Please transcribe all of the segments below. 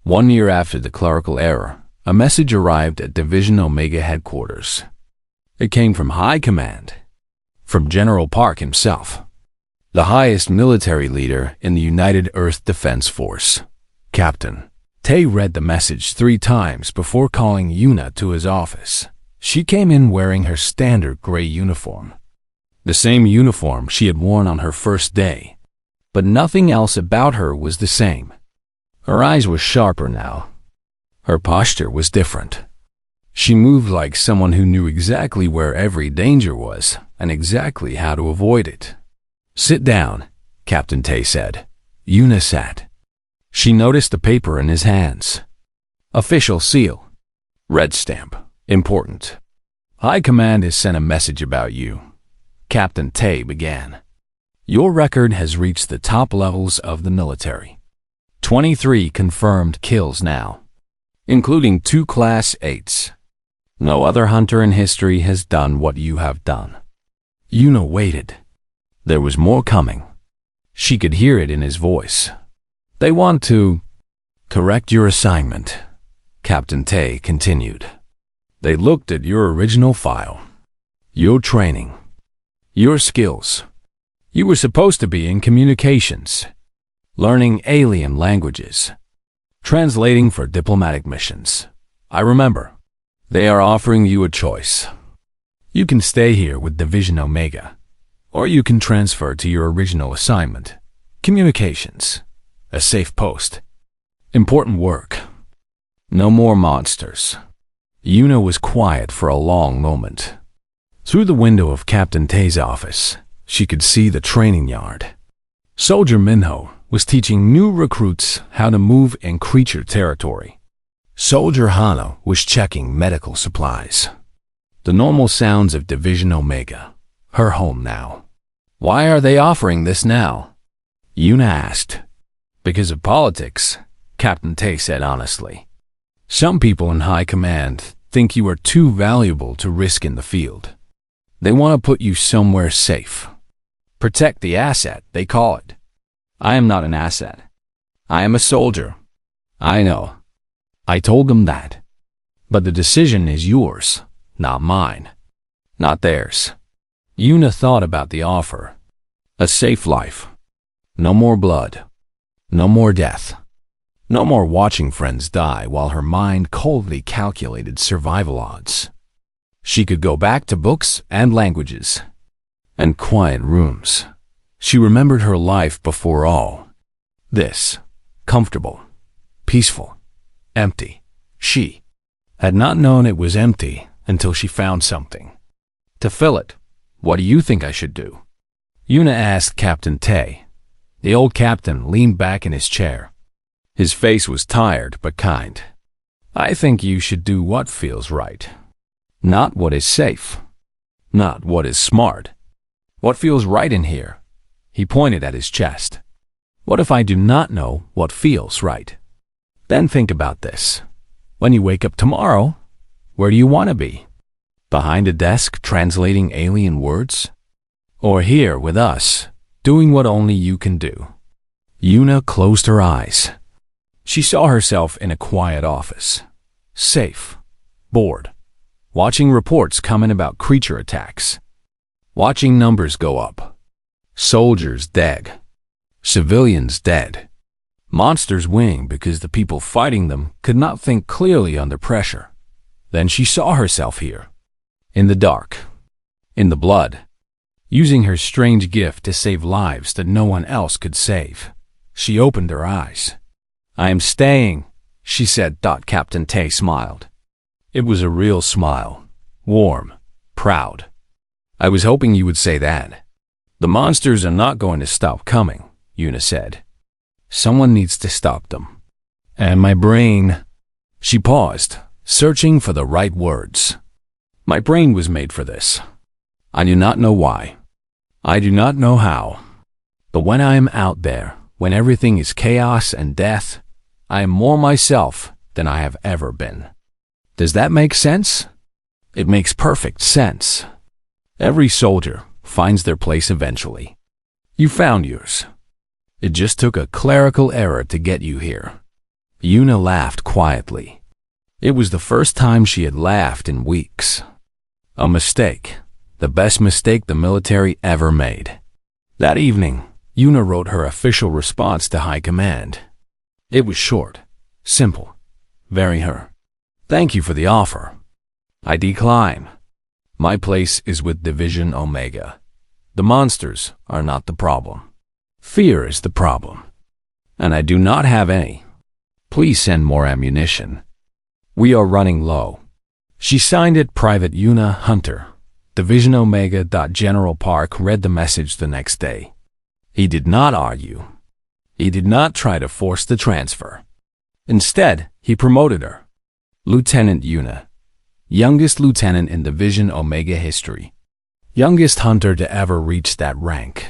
1 year after the clerical error, a message arrived at Division Omega headquarters. It came from High Command, from General Park himself, the highest military leader in the United Earth Defense Force. Captain Tay read the message 3 times before calling Yuna to his office. She came in wearing her standard gray uniform, the same uniform she had worn on her first day, but nothing else about her was the same. Her eyes were sharper now. Her posture was different. She moved like someone who knew exactly where every danger was and exactly how to avoid it. "Sit down," Captain Tay said. Yuna sat. She noticed the paper in his hands. Official seal. Red stamp. Important. High Command has sent a message about you. Captain Tay began. Your record has reached the top levels of the military. 23 confirmed kills now, including 2 Class 8s. No other hunter in history has done what you have done. Yuna waited. There was more coming. She could hear it in his voice. They want to correct your assignment, Captain Tay continued. They looked at your original file, your training, your skills. You were supposed to be in communications, learning alien languages, translating for diplomatic missions. I remember. They are offering you a choice. You can stay here with Division Omega, or you can transfer to your original assignment, communications, a safe post, important work. No more monsters. Yuna was quiet for a long moment. Through the window of Captain Tay's office, she could see the training yard. Soldier Minho was teaching new recruits how to move in creature territory. Soldier Hana was checking medical supplies. The normal sounds of Division Omega, her home now. Why are they offering this now? Yuna asked. Because of politics, Captain Tay said honestly. Some people in High Command think you are too valuable to risk in the field. They want to put you somewhere safe. Protect the asset, they call it. I am not an asset. I am a soldier. I know. I told them that. But the decision is yours, not mine. Not theirs. Yuna thought about the offer. A safe life. No more blood. No more death. No more watching friends die while her mind coldly calculated survival odds. She could go back to books and languages. And quiet rooms. She remembered her life before all. This. Comfortable. Peaceful. Empty. She had not known it was empty until she found something to fill it. What do you think I should do? Yuna asked Captain Tay. The old captain leaned back in his chair. His face was tired but kind. I think you should do what feels right. Not what is safe. Not what is smart. What feels right in here? He pointed at his chest. What if I do not know what feels right? Then think about this. When you wake up tomorrow, where do you want to be? Behind a desk translating alien words? Or here with us, doing what only you can do? Yuna closed her eyes. She saw herself in a quiet office. Safe. Bored. Watching reports come in about creature attacks. Watching numbers go up. Soldiers dead. Civilians dead. Monsters winning because the people fighting them could not think clearly under pressure. Then she saw herself here. In the dark. In the blood. Using her strange gift to save lives that no one else could save. She opened her eyes. I am staying, she said. Captain Tay smiled. It was a real smile. Warm. Proud. I was hoping you would say that. The monsters are not going to stop coming, Yuna said. Someone needs to stop them. And my brain... She paused, searching for the right words. My brain was made for this. I do not know why. I do not know how. But when I am out there, when everything is chaos and death, I am more myself than I have ever been. Does that make sense? It makes perfect sense. Every soldier finds their place eventually. You found yours. It just took a clerical error to get you here. Yuna laughed quietly. It was the first time she had laughed in weeks. A mistake. The best mistake the military ever made. That evening, Yuna wrote her official response to High Command. It was short, simple, very her. Thank you for the offer. I decline. My place is with Division Omega. The monsters are not the problem. Fear is the problem. And I do not have any. Please send more ammunition. We are running low. She signed it Private Yuna Hunter. Division Omega. General Park read the message the next day. He did not argue. He did not try to force the transfer. Instead, he promoted her. Lieutenant Yuna. Youngest lieutenant in Division Omega history. Youngest hunter to ever reach that rank.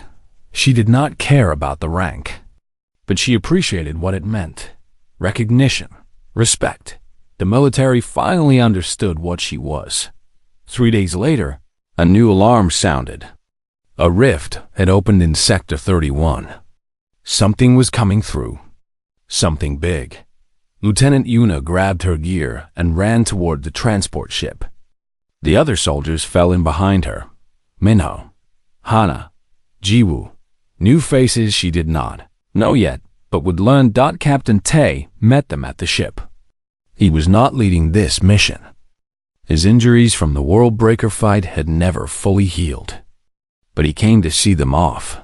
She did not care about the rank, but she appreciated what it meant. Recognition, respect. The military finally understood what she was. 3 days later, a new alarm sounded. A rift had opened in Sector 31. Something was coming through. Something big. Lieutenant Yuna grabbed her gear and ran toward the transport ship. The other soldiers fell in behind her. Minho, Hana, Jiwoo. New faces she did not know yet, but would learn. Captain Tae met them at the ship. He was not leading this mission. His injuries from the World Breaker fight had never fully healed. But he came to see them off.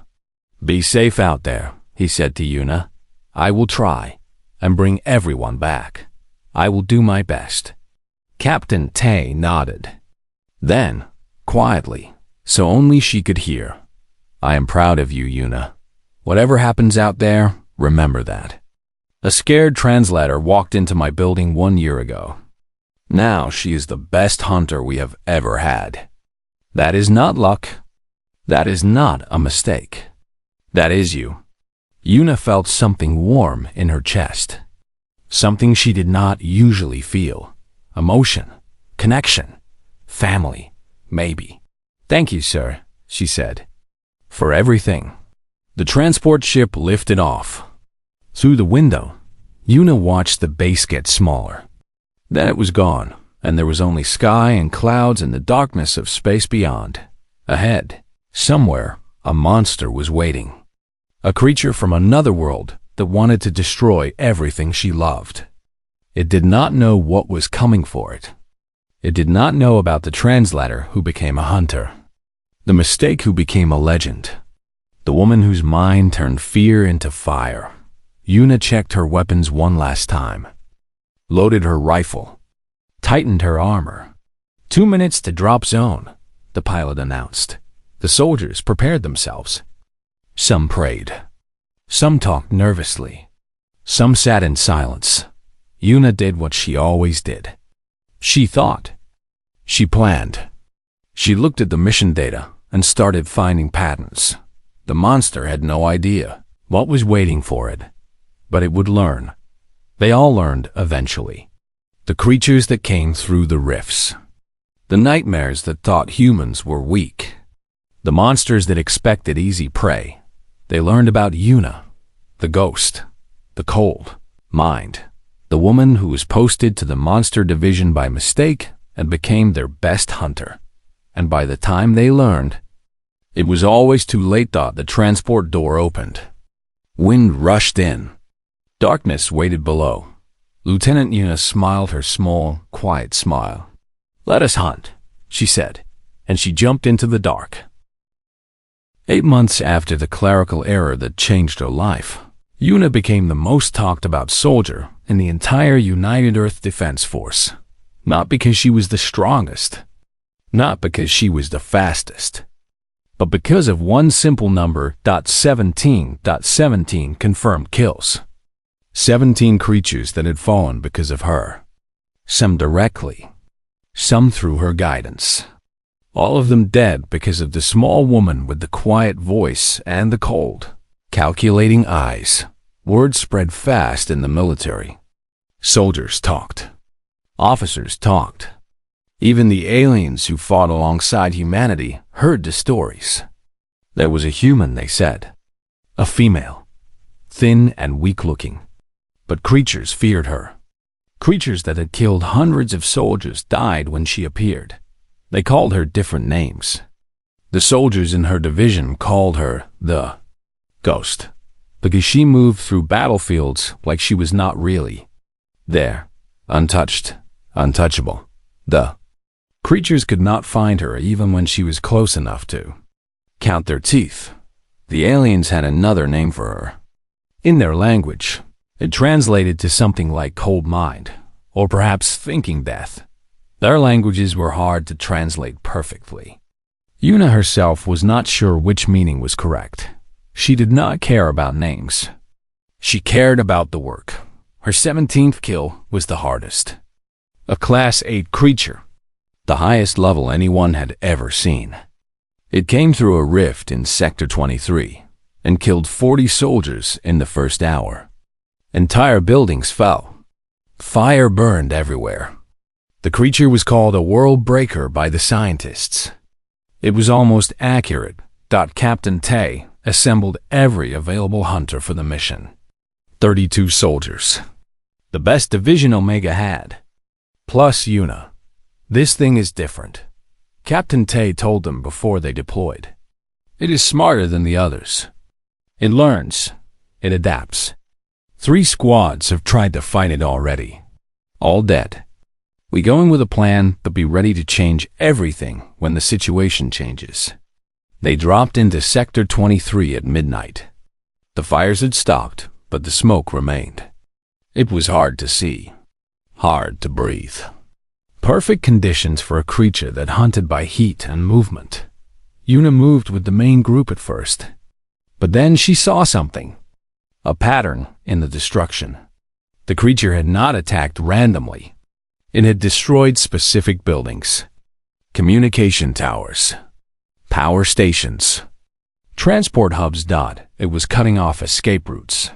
Be safe out there, he said to Yuna. I will try and bring everyone back. I will do my best. Captain Tae nodded. Then, quietly, so only she could hear, I am proud of you, Yuna. Whatever happens out there, remember that. A scared translator walked into my building 1 year ago. Now she is the best hunter we have ever had. That is not luck. That is not a mistake. That is you. Yuna felt something warm in her chest. Something she did not usually feel. Emotion, connection, family, maybe. Thank you, sir, she said. For everything. The transport ship lifted off. Through the window, Yuna watched the base get smaller. Then it was gone, and there was only sky and clouds and the darkness of space beyond. Ahead, somewhere, a monster was waiting. A creature from another world that wanted to destroy everything she loved. It did not know what was coming for it. It did not know about the translator who became a hunter. The mistake who became a legend. The woman whose mind turned fear into fire. Yuna checked her weapons one last time. Loaded her rifle. Tightened her armor. 2 minutes to drop zone, the pilot announced. The soldiers prepared themselves. Some prayed. Some talked nervously. Some sat in silence. Yuna did what she always did. She thought. She planned. She looked at the mission data and started finding patterns. The monster had no idea what was waiting for it, but it would learn. They all learned eventually. The creatures that came through the rifts. The nightmares that thought humans were weak. The monsters that expected easy prey. They learned about Yuna, the ghost, the cold mind, the woman who was posted to the monster division by mistake and became their best hunter. And by the time they learned, it was always too late. The transport door opened. Wind rushed in. Darkness waited below. Lieutenant Yuna smiled her small, quiet smile. Let us hunt, she said, and she jumped into the dark. 8 months after the clerical error that changed her life, Yuna became the most talked about soldier in the entire United Earth Defense Force. Not because she was the strongest, not because she was the fastest, but because of one simple number. 17 confirmed kills. 17 creatures that had fallen because of her. Some directly, some through her guidance. All of them dead because of the small woman with the quiet voice and the cold, calculating eyes. Word spread fast in the military. Soldiers talked. Officers talked. Even the aliens who fought alongside humanity heard the stories. There was a human, they said. A female. Thin and weak-looking. But creatures feared her. Creatures that had killed hundreds of soldiers died when she appeared. They called her different names. The soldiers in her division called her the Ghost, because she moved through battlefields like she was not really there, untouched, untouchable. The creatures could not find her even when she was close enough to count their teeth. The aliens had another name for her. In their language, it translated to something like cold mind, or perhaps thinking death. Their languages were hard to translate perfectly. Yuna herself was not sure which meaning was correct. She did not care about names. She cared about the work. Her 17th kill was the hardest. A Class 8 creature, the highest level anyone had ever seen. It came through a rift in Sector 23 and killed 40 soldiers in the first hour. Entire buildings fell. Fire burned everywhere. The creature was called a world breaker by the scientists. It was almost accurate. Captain Tay assembled every available hunter for the mission. 32 soldiers. The best division Omega had. Plus Yuna. This thing is different. Captain Tay told them before they deployed. It is smarter than the others. It learns. It adapts. 3 squads have tried to fight it already. All dead. We go in with a plan, but be ready to change everything when the situation changes. They dropped into Sector 23 at midnight. The fires had stopped, but the smoke remained. It was hard to see. Hard to breathe. Perfect conditions for a creature that hunted by heat and movement. Yuna moved with the main group at first. But then she saw something. A pattern in the destruction. The creature had not attacked randomly. It had destroyed specific buildings. Communication towers. Power stations. Transport hubs. It was cutting off escape routes.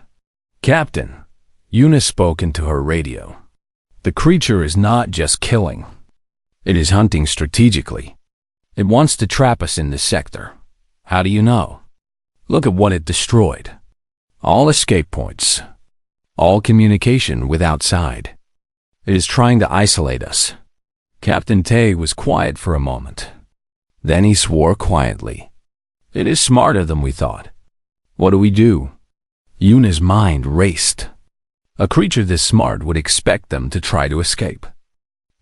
Captain, Yuna spoke into her radio. The creature is not just killing. It is hunting strategically. It wants to trap us in this sector. How do you know? Look at what it destroyed. All escape points. All communication with outside. It is trying to isolate us. Captain Tay was quiet for a moment. Then he swore quietly. It is smarter than we thought. What do we do? Yuna's mind raced. A creature this smart would expect them to try to escape.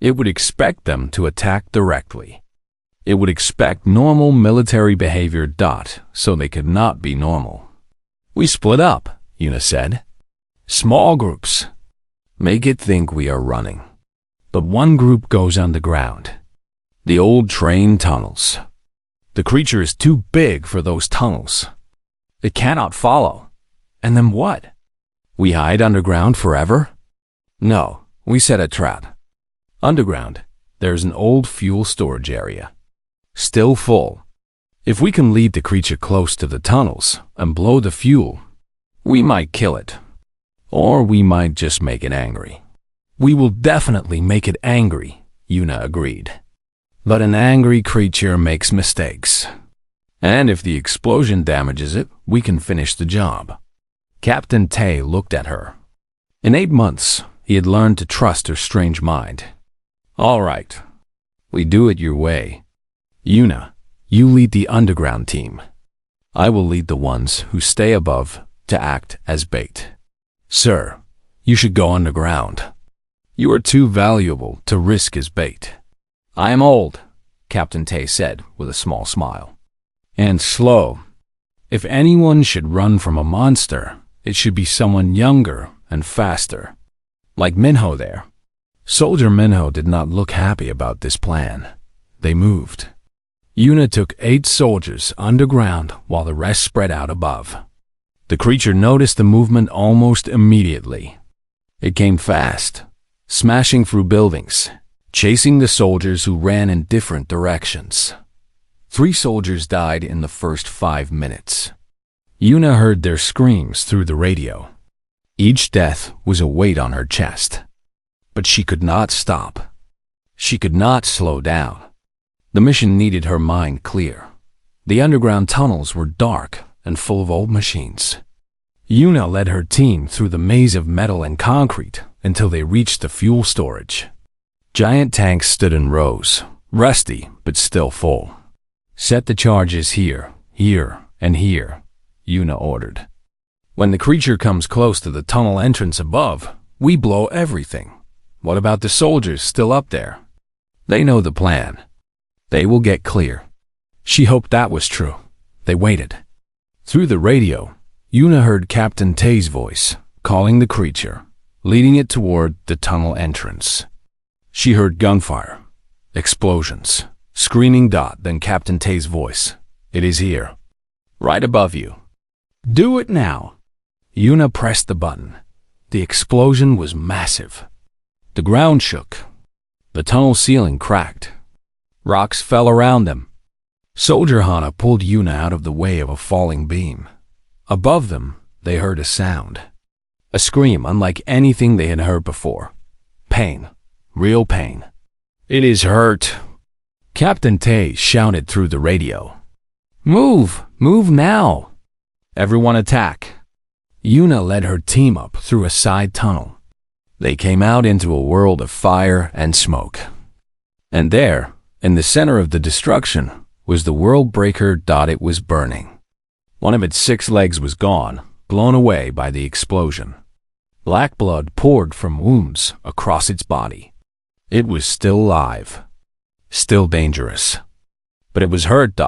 It would expect them to attack directly. It would expect normal military behavior. So they could not be normal. We split up, Yuna said. Small groups. Make it think we are running. But one group goes underground. The old train tunnels. The creature is too big for those tunnels. It cannot follow. And then what? We hide underground forever? No, we set a trap. Underground, there's an old fuel storage area. Still full. If we can lead the creature close to the tunnels and blow the fuel, we might kill it. Or we might just make it angry. We will definitely make it angry, Yuna agreed. But an angry creature makes mistakes. And if the explosion damages it, we can finish the job. Captain Tay looked at her. In 8 months, he had learned to trust her strange mind. All right. We do it your way. Yuna, you lead the underground team. I will lead the ones who stay above to act as bait. Sir, you should go underground. You are too valuable to risk as bait. I am old, Captain Tay said with a small smile. And slow. If anyone should run from a monster, it should be someone younger and faster. Like Minho there. Soldier Minho did not look happy about this plan. They moved. Yuna took 8 soldiers underground while the rest spread out above. The creature noticed the movement almost immediately. It came fast, smashing through buildings, chasing the soldiers who ran in different directions. 3 soldiers died in the first 5 minutes. Yuna heard their screams through the radio. Each death was a weight on her chest. But she could not stop. She could not slow down. The mission needed her mind clear. The underground tunnels were dark and full of old machines. Yuna led her team through the maze of metal and concrete until they reached the fuel storage. Giant tanks stood in rows, rusty but still full. "Set the charges here, here, and here," Yuna ordered. "When the creature comes close to the tunnel entrance above, we blow everything. What about the soldiers still up there? They know the plan. They will get clear." She hoped that was true. They waited. Through the radio, Yuna heard Captain Tay's voice, calling the creature, leading it toward the tunnel entrance. She heard gunfire, explosions, screaming. Then Captain Tay's voice. "It is here. Right above you. Do it now." Yuna pressed the button. The explosion was massive. The ground shook. The tunnel ceiling cracked. Rocks fell around them. Soldier Hana pulled Yuna out of the way of a falling beam. Above them, they heard a sound. A scream unlike anything they had heard before. Pain. Real pain. "It is hurt." Captain Tay shouted through the radio. "Move! Move now! Everyone attack!" Yuna led her team up through a side tunnel. They came out into a world of fire and smoke. And there, in the center of the destruction, was the world breaker. It was burning. One of its 6 legs was gone, blown away by the explosion. Black blood poured from wounds across its body. It was still alive, still dangerous. But it was hurt.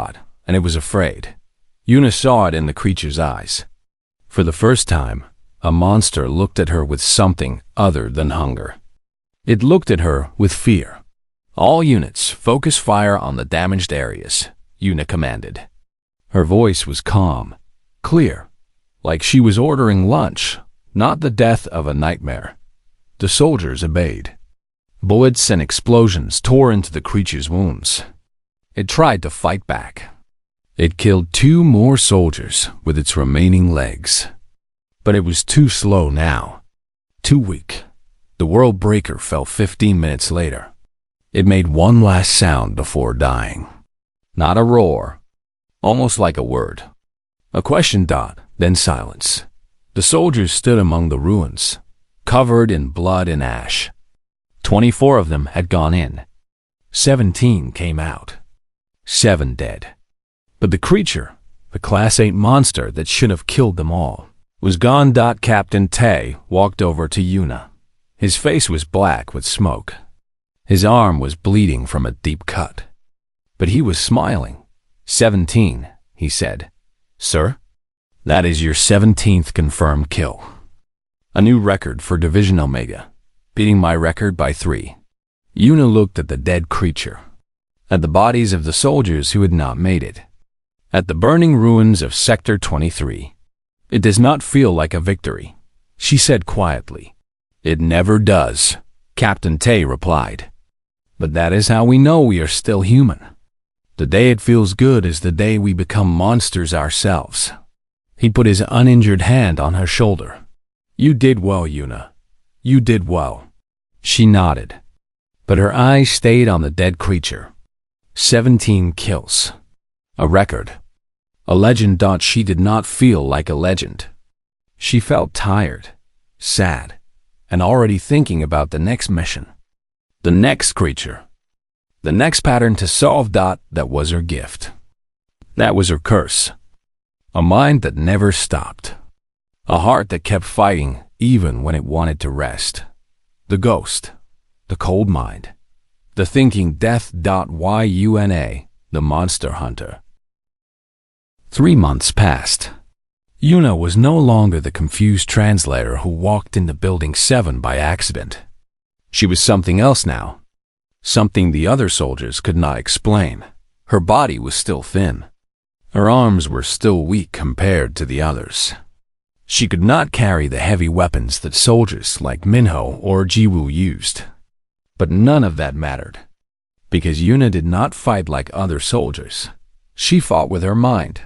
And it was afraid. Yuna saw it in the creature's eyes. For the first time, a monster looked at her with something other than hunger. It looked at her with fear. "All units, focus fire on the damaged areas," Yuna commanded. Her voice was calm, clear, like she was ordering lunch, not the death of a nightmare. The soldiers obeyed. Bullets and explosions tore into the creature's wounds. It tried to fight back. It killed 2 more soldiers with its remaining legs. But it was too slow now. Too weak. The world breaker fell 15 minutes later. It made one last sound before dying. Not a roar. Almost like a word. A question. Then silence. The soldiers stood among the ruins, covered in blood and ash. 24 of them had gone in. 17 came out. 7 dead. But the creature, the Class 8 monster that should have killed them all, was gone. Captain Tay walked over to Yuna. His face was black with smoke. His arm was bleeding from a deep cut. But he was smiling. 17, he said. "Sir, that is your 17th confirmed kill. A new record for Division Omega, beating my record by 3. Yuna looked at the dead creature, at the bodies of the soldiers who had not made it, at the burning ruins of Sector 23. "It does not feel like a victory," she said quietly. "It never does," Captain Tay replied. "But that is how we know we are still human. The day it feels good is the day we become monsters ourselves." He put his uninjured hand on her shoulder. "You did well, Yuna. You did well." She nodded, but her eyes stayed on the dead creature. 17 kills. A record. A legend. She did not feel like a legend. She felt tired, sad, and already thinking about the next mission. The next creature. The next pattern to solve. That was her gift. That was her curse. A mind that never stopped. A heart that kept fighting even when it wanted to rest. The ghost. The cold mind. The thinking death. Yuna, the monster hunter. 3 months passed. Yuna was no longer the confused translator who walked into Building 7 by accident. She was something else now. Something the other soldiers could not explain. Her body was still thin. Her arms were still weak compared to the others. She could not carry the heavy weapons that soldiers like Minho or Jiwoo used. But none of that mattered, because Yuna did not fight like other soldiers. She fought with her mind.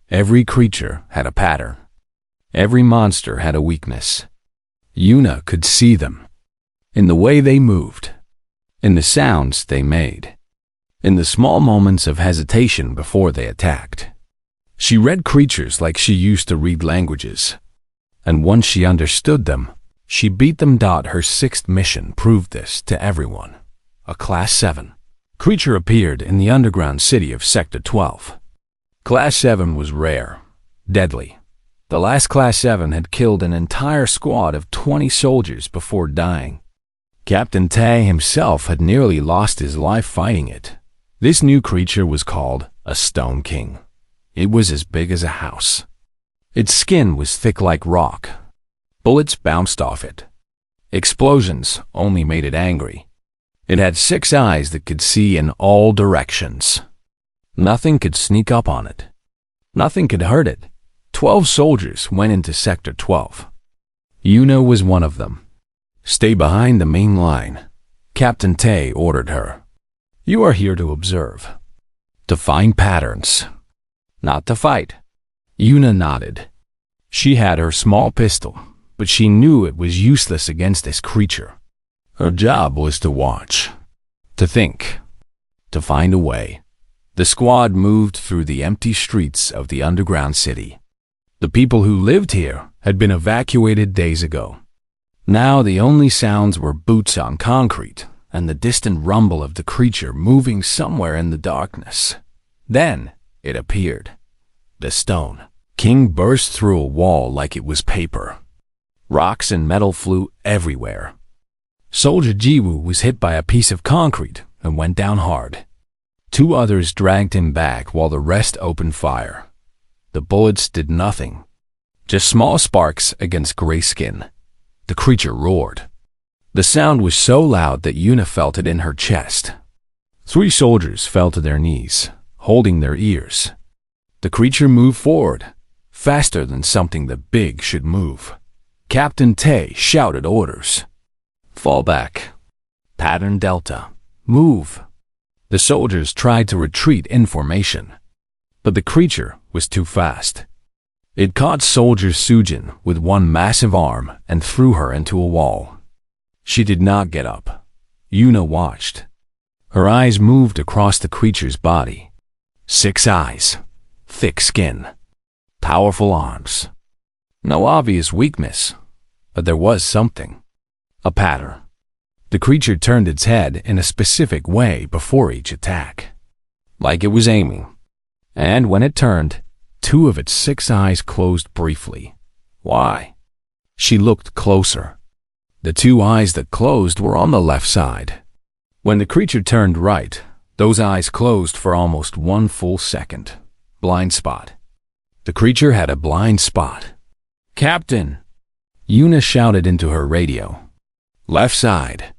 Every creature had a pattern. Every monster had a weakness. Yuna could see them, in the way they moved, in the sounds they made, in the small moments of hesitation before they attacked. She read creatures like she used to read languages. And once she understood them, she beat them. Her sixth mission proved this to everyone. A Class 7 creature appeared in the underground city of Sector 12. Class 7 was rare, deadly. The last Class 7 had killed an entire squad of 20 soldiers before dying. Captain Tay himself had nearly lost his life fighting it. This new creature was called a Stone King. It was as big as a house. Its skin was thick like rock. Bullets bounced off it. Explosions only made it angry. It had 6 eyes that could see in all directions. Nothing could sneak up on it. Nothing could hurt it. 12 soldiers went into Sector 12. Yuna was one of them. Stay behind the main line, Captain Tay ordered her. You are here to observe, to find patterns, not to fight. Yuna nodded. She had her small pistol, but she knew it was useless against this creature. Her job was to watch, to think, to find a way. The squad moved through the empty streets of the underground city. The people who lived here had been evacuated days ago. Now the only sounds were boots on concrete and the distant rumble of the creature moving somewhere in the darkness. Then it appeared. The Stone King burst through a wall like it was paper. Rocks and metal flew everywhere. Soldier Jiwoo was hit by a piece of concrete and went down hard. 2 others dragged him back while the rest opened fire. The bullets did nothing, just small sparks against gray skin. The creature roared. The sound was so loud that Yuna felt it in her chest. 3 soldiers fell to their knees, holding their ears. The creature moved forward, faster than something that big should move. Captain Tay shouted orders. Fall back. Pattern Delta. Move. The soldiers tried to retreat in formation, but the creature was too fast. It caught Soldier Sujin with one massive arm and threw her into a wall. She did not get up. Yuna watched. Her eyes moved across the creature's body. 6 eyes, thick skin, powerful arms. No obvious weakness, but there was something. A pattern. The creature turned its head in a specific way before each attack, like it was aiming. And when it turned, 2 of its 6 eyes closed briefly. Why? She looked closer. The 2 eyes that closed were on the left side. When the creature turned right, those eyes closed for almost 1 full second. Blind spot. The creature had a blind spot. Captain! Yuna shouted into her radio. Left side.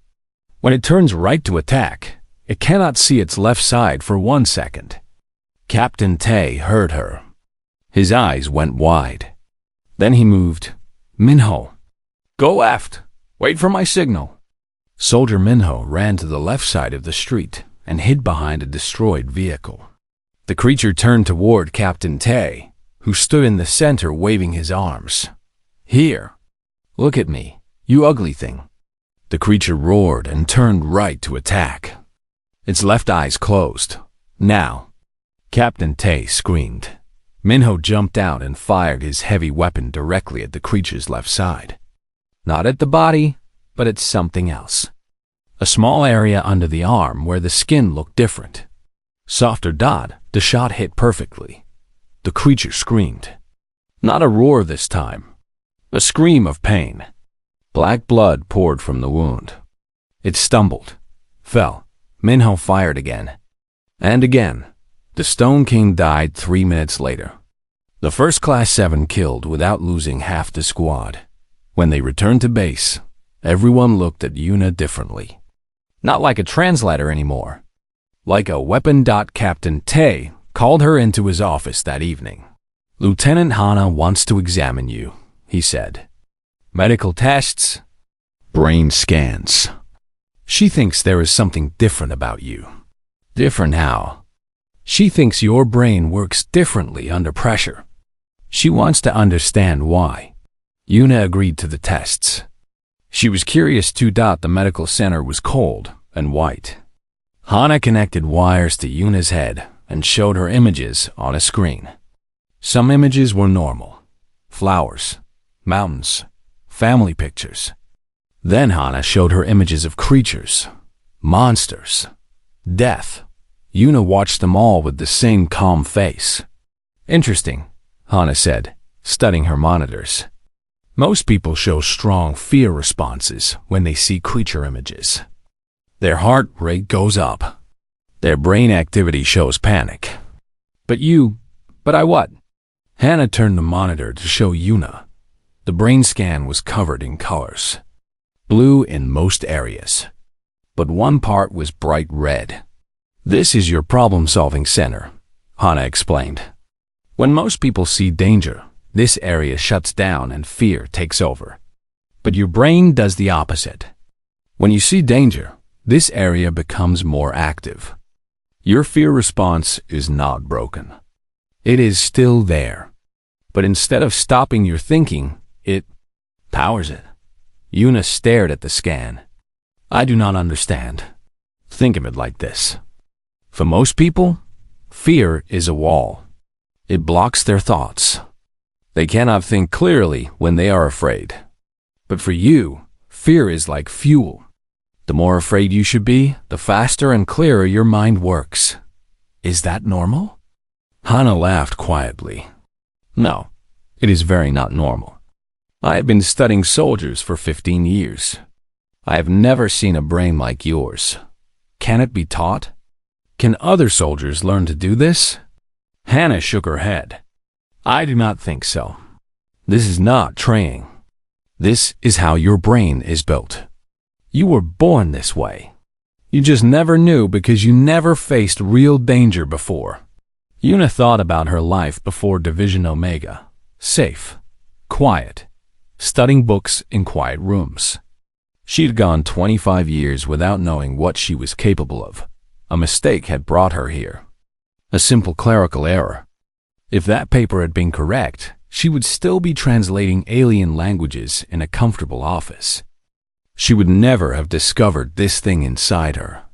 When it turns right to attack, it cannot see its left side for 1 second. Captain Tay heard her. His eyes went wide. Then he moved. Minho. Go left. Wait for my signal. Soldier Minho ran to the left side of the street and hid behind a destroyed vehicle. The creature turned toward Captain Tay, who stood in the center waving his arms. Here. Look at me, you ugly thing. The creature roared and turned right to attack. Its left eyes closed. Now. Captain Tay screamed. Minho jumped out and fired his heavy weapon directly at the creature's left side. Not at the body, but at something else. A small area under the arm where the skin looked different. Softer dot, the shot hit perfectly. The creature screamed. Not a roar this time. A scream of pain. Black blood poured from the wound. It stumbled, fell. Minho fired again. And again. The Stone King died 3 minutes later. The first Class 7 killed without losing half the squad. When they returned to base, everyone looked at Yuna differently. Not like a translator anymore. Like a weapon. Captain Tay called her into his office that evening. Lieutenant Hana wants to examine you, he said. Medical tests, brain scans. She thinks there is something different about you. Different how? She thinks your brain works differently under pressure. She wants to understand why. Yuna agreed to the tests. She was curious too. The medical center was cold and white. Hana connected wires to Yuna's head and showed her images on a screen. Some images were normal. Flowers, mountains, family pictures. Then Hannah showed her images of creatures, monsters, death. Yuna watched them all with the same calm face. Interesting, Hannah said, studying her monitors. Most people show strong fear responses when they see creature images. Their heart rate goes up. Their brain activity shows panic. But I what? Hannah turned the monitor to show Yuna. The brain scan was covered in colors. Blue in most areas. But one part was bright red. This is your problem-solving center, Hannah explained. When most people see danger, this area shuts down and fear takes over. But your brain does the opposite. When you see danger, this area becomes more active. Your fear response is not broken. It is still there. But instead of stopping your thinking, it powers it. Yuna stared at the scan. I do not understand. Think of it like this. For most people, fear is a wall. It blocks their thoughts. They cannot think clearly when they are afraid. But for you, fear is like fuel. The more afraid you should be, the faster and clearer your mind works. Is that normal? Hannah laughed quietly. No, it is very not normal. I have been studying soldiers for 15 years. I have never seen a brain like yours. Can it be taught? Can other soldiers learn to do this? Hannah shook her head. I do not think so. This is not training. This is how your brain is built. You were born this way. You just never knew because you never faced real danger before. Yuna thought about her life before Division Omega. Safe, quiet, studying books in quiet rooms. She'd gone 25 years without knowing what she was capable of. A mistake had brought her here. A simple clerical error. If that paper had been correct, she would still be translating alien languages in a comfortable office. She would never have discovered this thing inside her.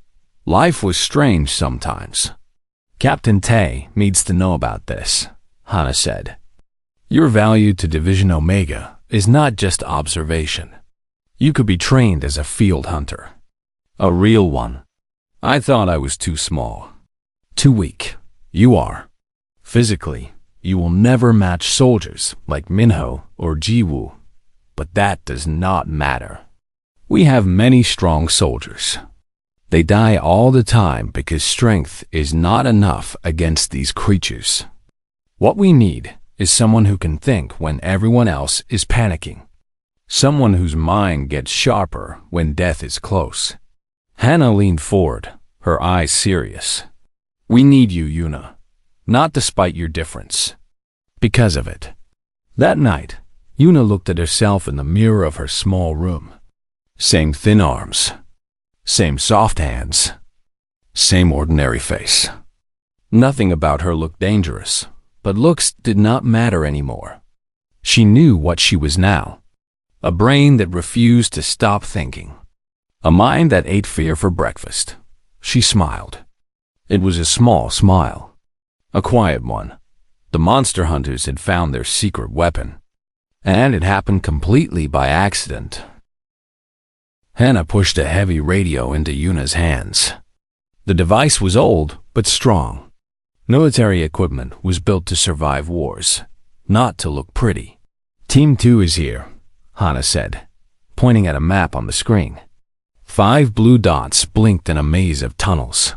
Life was strange sometimes. Captain Tay needs to know about this, Hannah said. Your value to Division Omega is not just observation. You could be trained as a field hunter. A real one. I thought I was too small. Too weak. You are. Physically, you will never match soldiers like Minho or Jiwoo. But that does not matter. We have many strong soldiers. They die all the time because strength is not enough against these creatures. What we need is someone who can think when everyone else is panicking. Someone whose mind gets sharper when death is close. Hannah leaned forward, her eyes serious. We need you, Yuna. Not despite your difference. Because of it. That night, Yuna looked at herself in the mirror of her small room. Same thin arms. Same soft hands. Same ordinary face. Nothing about her looked dangerous, but looks did not matter anymore. She knew what she was now. A brain that refused to stop thinking. A mind that ate fear for breakfast. She smiled. It was a small smile. A quiet one. The monster hunters had found their secret weapon. And it happened completely by accident. Hannah pushed a heavy radio into Yuna's hands. The device was old, but strong. Military equipment was built to survive wars, not to look pretty. Team 2 is here, Hannah said, pointing at a map on the screen. 5 blue dots blinked in a maze of tunnels.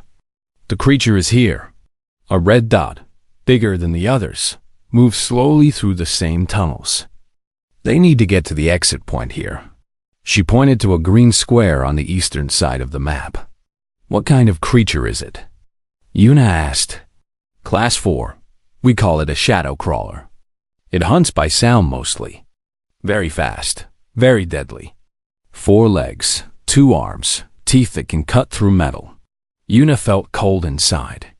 The creature is here. A red dot, bigger than the others, moves slowly through the same tunnels. They need to get to the exit point here. She pointed to a green square on the eastern side of the map. What kind of creature is it? Yuna asked. Class 4. We call it a shadow crawler. It hunts by sound mostly. Very fast. Very deadly. 4 legs, 2 arms, teeth that can cut through metal. Yuna felt cold inside.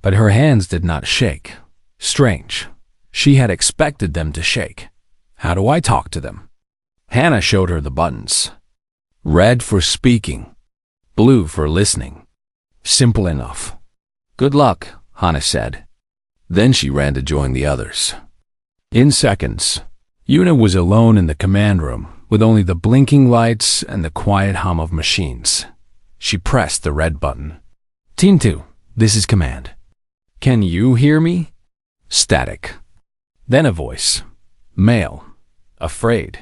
But her hands did not shake. Strange. She had expected them to shake. How do I talk to them? Hannah showed her the buttons. Red for speaking. Blue for listening. Simple enough. Good luck, Hannah said. Then she ran to join the others. In seconds, Yuna was alone in the command room, with only the blinking lights and the quiet hum of machines. She pressed the red button. Team 2, this is command. Can you hear me? Static. Then a voice. Male. Afraid.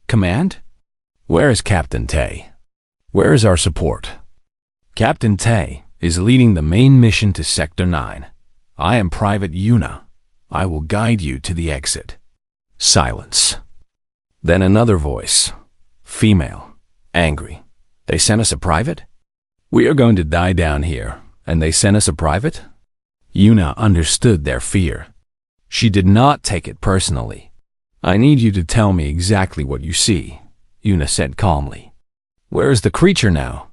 Command? Where is Captain Tay? Where is our support? Captain Tay is leading the main mission to Sector 9. I am Private Yuna. I will guide you to the exit. Silence. Then another voice. Female. Angry. They sent us a private? We are going to die down here, and they sent us a private? Yuna understood their fear. She did not take it personally. I need you to tell me exactly what you see, Yuna said calmly. Where is the creature now?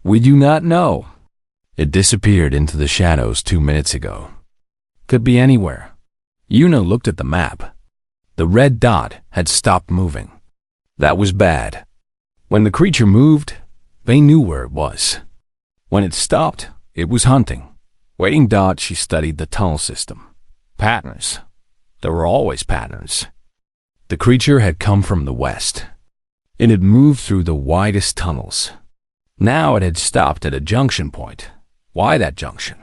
We do not know. It disappeared into the shadows 2 minutes ago. Could be anywhere. Yuna looked at the map. The red dot had stopped moving. That was bad. When the creature moved, they knew where it was. When it stopped, it was hunting. Waiting dot, she studied the tunnel system. Patterns. There were always patterns. The creature had come from the west. It had moved through the widest tunnels. Now it had stopped at a junction point. Why that junction?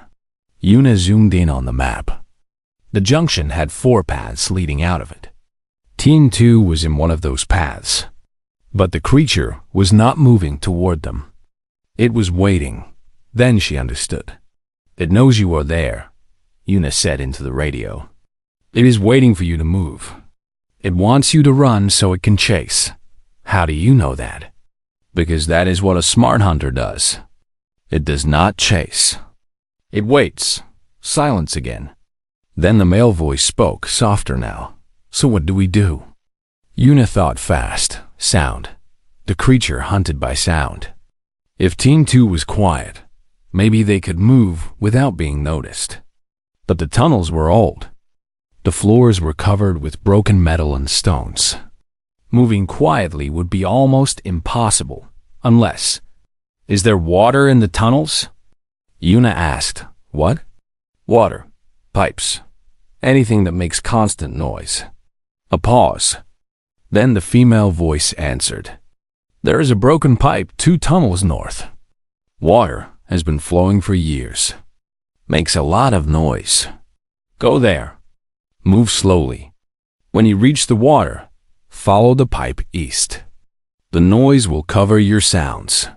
Yuna zoomed in on the map. The junction had 4 paths leading out of it. Team 2 was in one of those paths. But the creature was not moving toward them. It was waiting. Then she understood. It knows you are there, Yuna said into the radio. It is waiting for you to move. It wants you to run so it can chase. How do you know that? Because that is what a smart hunter does. It does not chase. It waits. Silence again. Then the male voice spoke, softer now. So what do we do? Yuna thought fast. Sound. The creature hunted by sound. If Team 2 was quiet, maybe they could move without being noticed. But the tunnels were old. The floors were covered with broken metal and stones. Moving quietly would be almost impossible, unless... Is there water in the tunnels? Yuna asked. What? Water. Pipes. Anything that makes constant noise. A pause. Then the female voice answered. There is a broken pipe 2 tunnels north. Water has been flowing for years. Makes a lot of noise. Go there. Move slowly. When you reach the water, follow the pipe east. The noise will cover your sounds.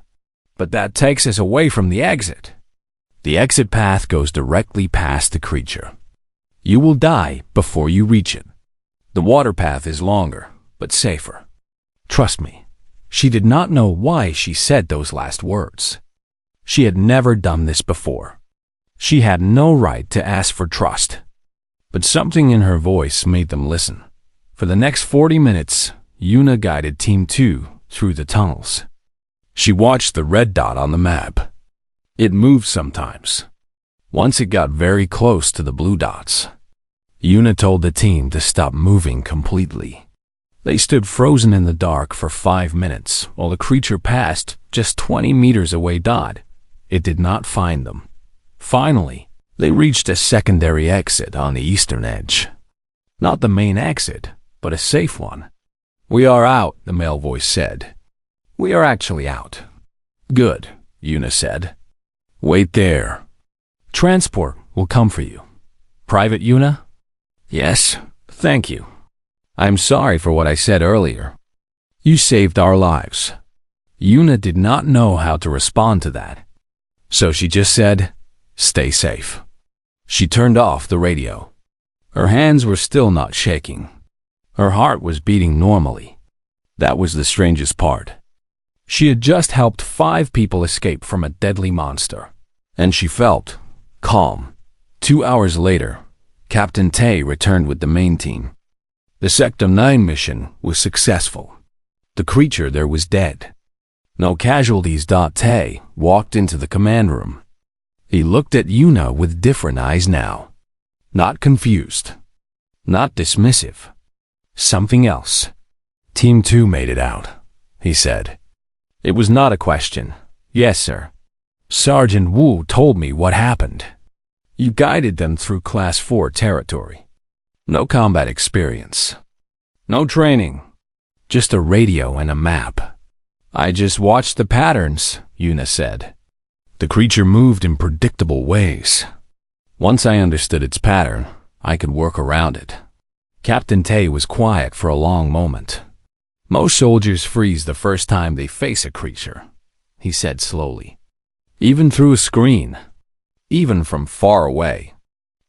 But that takes us away from the exit. The exit path goes directly past the creature. You will die before you reach it. The water path is longer, but safer. Trust me. She did not know why she said those last words. She had never done this before. She had no right to ask for trust. But something in her voice made them listen. For the next 40 minutes, Yuna guided Team 2 through the tunnels. She watched the red dot on the map. It moved sometimes. Once it got very close to the blue dots. Yuna told the team to stop moving completely. They stood frozen in the dark for 5 minutes while the creature passed just 20 meters away dot. It did not find them. Finally, they reached a secondary exit on the eastern edge. Not the main exit, but a safe one. We are out, the male voice said. We are actually out. Good, Yuna said. Wait there. Transport will come for you. Private Yuna? Yes, thank you. I'm sorry for what I said earlier. You saved our lives. Yuna did not know how to respond to that. So she just said, stay safe. She turned off the radio. Her hands were still not shaking. Her heart was beating normally. That was the strangest part. She had just helped 5 people escape from a deadly monster, and she felt calm. 2 hours later, Captain Tay returned with the main team. The Sector 9 mission was successful. The creature there was dead. No casualties. Tay walked into the command room. He looked at Yuna with different eyes now. Not confused. Not dismissive. Something else. Team 2 made it out, he said. It was not a question. Yes, sir. Sergeant Wu told me what happened. You guided them through Class 4 territory. No combat experience. No training. Just a radio and a map. I just watched the patterns, Yuna said. The creature moved in predictable ways. Once I understood its pattern, I could work around it. Captain Tay was quiet for a long moment. Most soldiers freeze the first time they face a creature, he said slowly. Even through a screen, even from far away,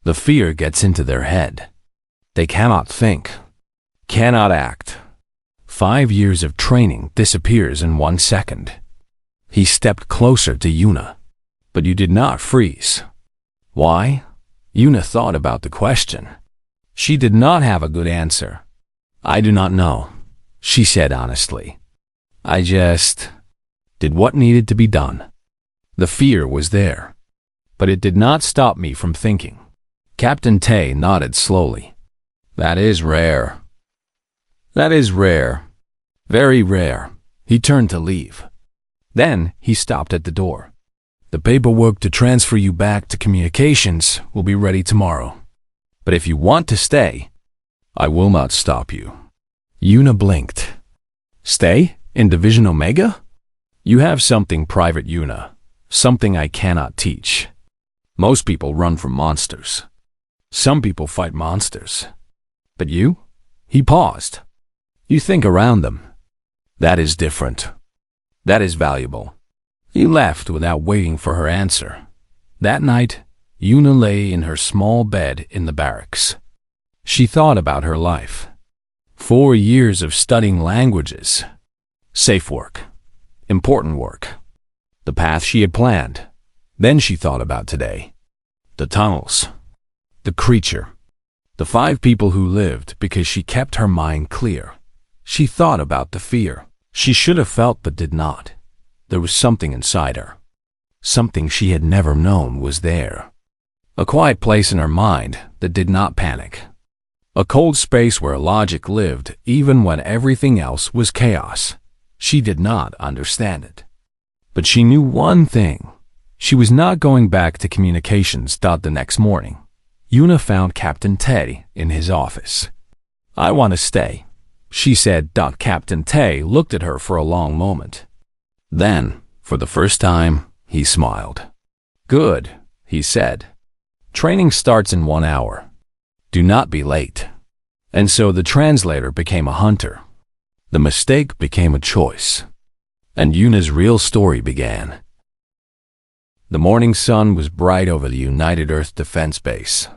the fear gets into their head. They cannot think, cannot act. 5 years of training disappears in 1 second. He stepped closer to Yuna. But you did not freeze. Why? Yuna thought about the question. She did not have a good answer. I do not know, she said honestly. I just did what needed to be done. The fear was there, but it did not stop me from thinking. Captain Tay nodded slowly. That is rare. That is rare. Very rare. He turned to leave. Then he stopped at the door. The paperwork to transfer you back to communications will be ready tomorrow. But if you want to stay, I will not stop you. Yuna blinked. Stay? In Division Omega? You have something, Private Yuna. Something I cannot teach. Most people run from monsters. Some people fight monsters. But you? He paused. You think around them. That is different. That is valuable. He left without waiting for her answer. That night, Yuna lay in her small bed in the barracks. She thought about her life. 4 years of studying languages. Safe work. Important work. The path she had planned. Then she thought about today. The tunnels. The creature. The 5 people who lived because she kept her mind clear. She thought about the fear. She should have felt but did not. There was something inside her. Something she had never known was there. A quiet place in her mind that did not panic. A cold space where logic lived even when everything else was chaos. She did not understand it. But she knew one thing. She was not going back to communications. The next morning, Yuna found Captain Tay in his office. I want to stay, she said. Captain Tay looked at her for a long moment. Then, for the first time, he smiled. Good, he said. Training starts in 1 hour. Do not be late. And so the translator became a hunter. The mistake became a choice. And Yuna's real story began. The morning sun was bright over the United Earth Defense Base.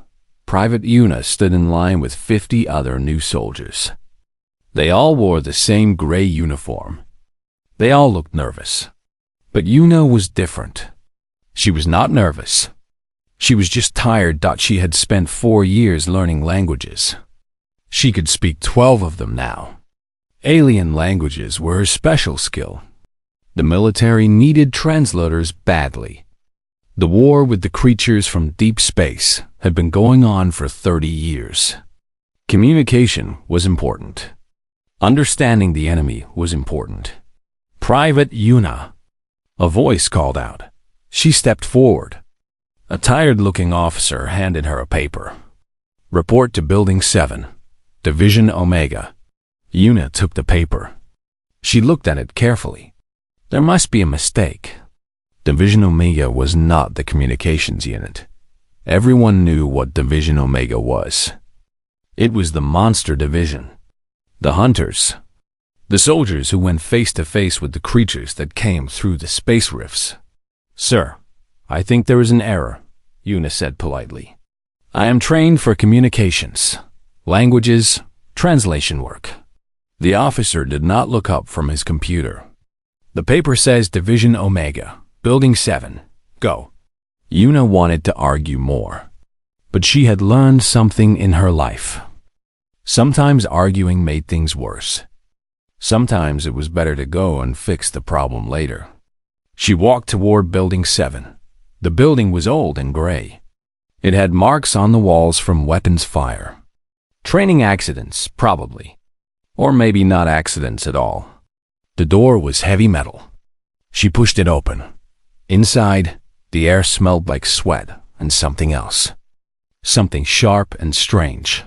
Private Yuna stood in line with 50 other new soldiers. They all wore the same gray uniform. They all looked nervous. But Yuna was different. She was not nervous. She was just tired. She had spent 4 years learning languages. She could speak 12 of them now. Alien languages were her special skill. The military needed translators badly. The war with the creatures from deep space had been going on for 30 years. Communication was important. Understanding the enemy was important. Private Yuna. A voice called out. She stepped forward. A tired-looking officer handed her a paper. Report to Building 7, Division Omega. Yuna took the paper. She looked at it carefully. There must be a mistake. Division Omega was not the communications unit. Everyone knew what Division Omega was. It was the monster division. The hunters. The soldiers who went face to face with the creatures that came through the space rifts. Sir, I think there is an error, Yuna said politely. I am trained for communications, languages, translation work. The officer did not look up from his computer. The paper says Division Omega, Building 7, go. Yuna wanted to argue more, but she had learned something in her life. Sometimes arguing made things worse. Sometimes it was better to go and fix the problem later. She walked toward Building 7. The building was old and gray. It had marks on the walls from weapons fire. Training accidents, probably. Or maybe not accidents at all. The door was heavy metal. She pushed it open. Inside, the air smelled like sweat and something else. Something sharp and strange.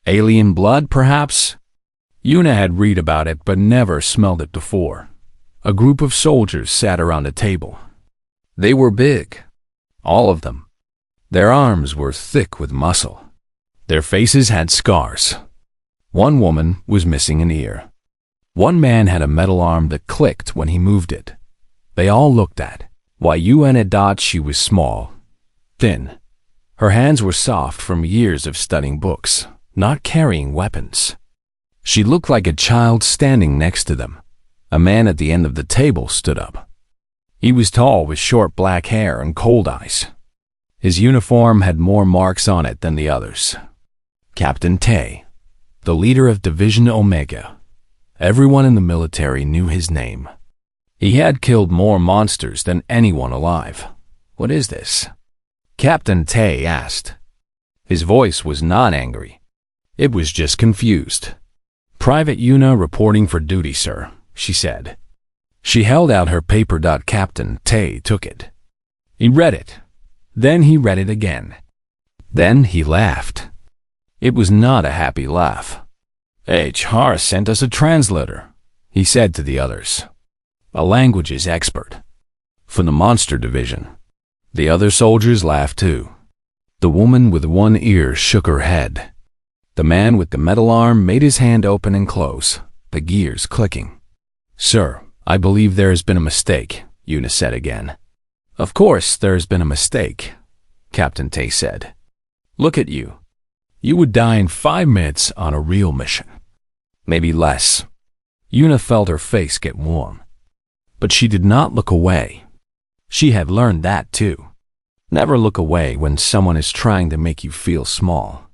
Alien blood, perhaps? Yuna had read about it but never smelled it before. A group of soldiers sat around a table. They were big, all of them. Their arms were thick with muscle. Their faces had scars. One woman was missing an ear. One man had a metal arm that clicked when he moved it. They all looked at why Yuna thought she was small, thin. Her hands were soft from years of studying books, not carrying weapons. She looked like a child standing next to them. A man at the end of the table stood up. He was tall with short black hair and cold eyes. His uniform had more marks on it than the others. Captain Tay, the leader of Division Omega. Everyone in the military knew his name. He had killed more monsters than anyone alive. "What is this?" Captain Tay asked. His voice was not angry. It was just confused. "Private Yuna reporting for duty, sir," she said. She held out her paper. Captain Tay took it. He read it. Then he read it again. Then he laughed. It was not a happy laugh. "HR sent us a translator," he said to the others. "A languages expert. From the monster division." The other soldiers laughed too. The woman with one ear shook her head. The man with the metal arm made his hand open and close, the gears clicking. "Sir, I believe there has been a mistake," Yuna said again. "Of course there has been a mistake," Captain Tay said. "Look at you. You would die in 5 minutes on a real mission. Maybe less." Yuna felt her face get warm. But she did not look away. She had learned that too. Never look away when someone is trying to make you feel small.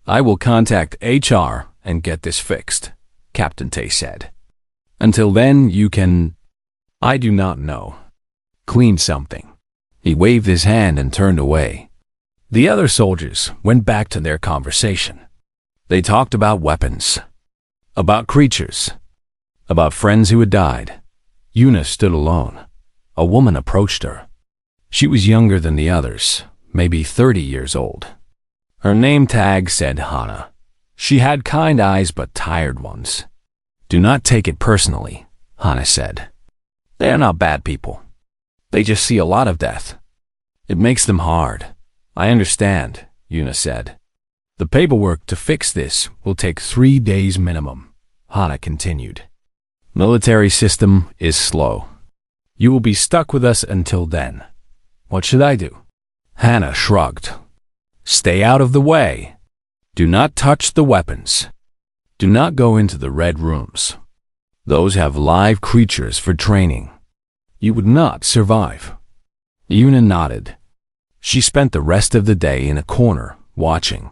"I will contact HR and get this fixed," Captain Tay said. "Until then, you can, I do not know, clean something." He waved his hand and turned away. The other soldiers went back to their conversation. They talked about weapons, about creatures, about friends who had died. Yuna stood alone. A woman approached her. She was younger than the others, maybe 30 years old. Her name tag said Hana. She had kind eyes but tired ones. "Do not take it personally," Hana said. "They are not bad people. They just see a lot of death. It makes them hard." "I understand," Yuna said. "The paperwork to fix this will take 3 days minimum," Hana continued. "Military system is slow. You will be stuck with us until then. What should I do?" Hana shrugged. "Stay out of the way. Do not touch the weapons. Do not go into the red rooms. Those have live creatures for training. You would not survive." Yuna nodded. She spent the rest of the day in a corner, watching.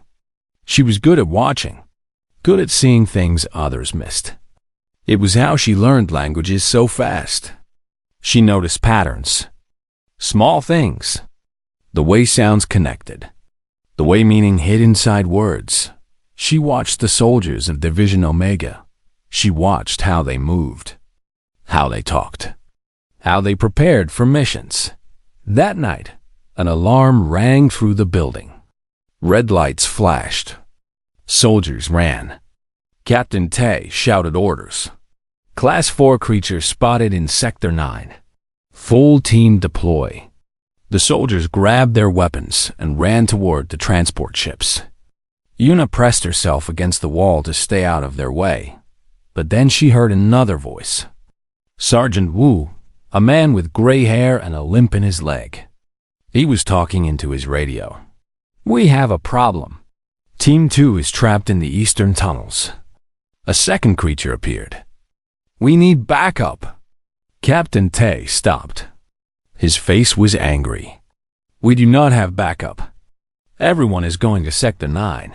She was good at watching, good at seeing things others missed. It was how she learned languages so fast. She noticed patterns, small things, the way sounds connected, the way meaning hid inside words. She watched the soldiers of Division Omega. She watched how they moved, how they talked, how they prepared for missions. That night, an alarm rang through the building. Red lights flashed. Soldiers ran. Captain Tay shouted orders. Class 4 creatures spotted in Sector 9. Full team deploy. The soldiers grabbed their weapons and ran toward the transport ships. Yuna pressed herself against the wall to stay out of their way. But then she heard another voice. Sergeant Wu, a man with gray hair and a limp in his leg. He was talking into his radio. "We have a problem. Team 2 is trapped in the eastern tunnels." A second creature appeared. "We need backup." Captain Tay stopped. His face was angry. "We do not have backup. Everyone is going to Sector 9.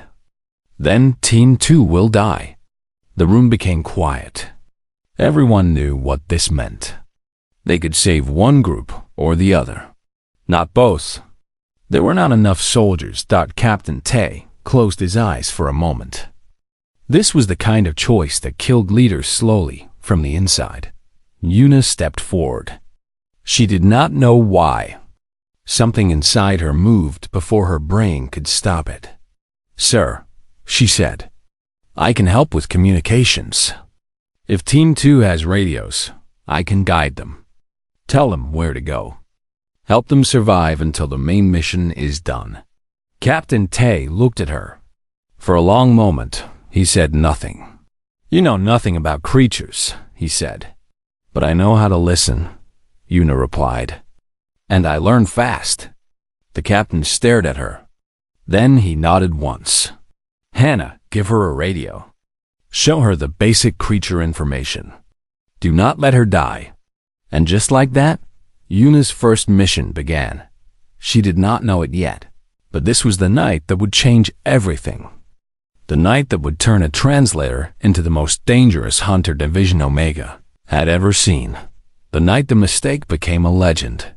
Then Team 2 will die." The room became quiet. Everyone knew what this meant. They could save one group or the other, not both. There were not enough soldiers. Captain Tay closed his eyes for a moment. This was the kind of choice that killed leaders slowly from the inside. Yuna stepped forward. She did not know why. Something inside her moved before her brain could stop it. "Sir," she said, I can help with communications. If Team 2 has radios, I can guide them. Tell them where to go. Help them survive until the main mission is done." Captain Tay looked at her. For a long moment, he said nothing. "You know nothing about creatures," he said. "But I know how to listen," Yuna replied. "And I learn fast." The captain stared at her. Then he nodded once. "Hannah, give her a radio. Show her the basic creature information. Do not let her die." And just like that, Yuna's first mission began. She did not know it yet, but this was the night that would change everything. The night that would turn a translator into the most dangerous hunter Division Omega had ever seen. The night the mistake became a legend.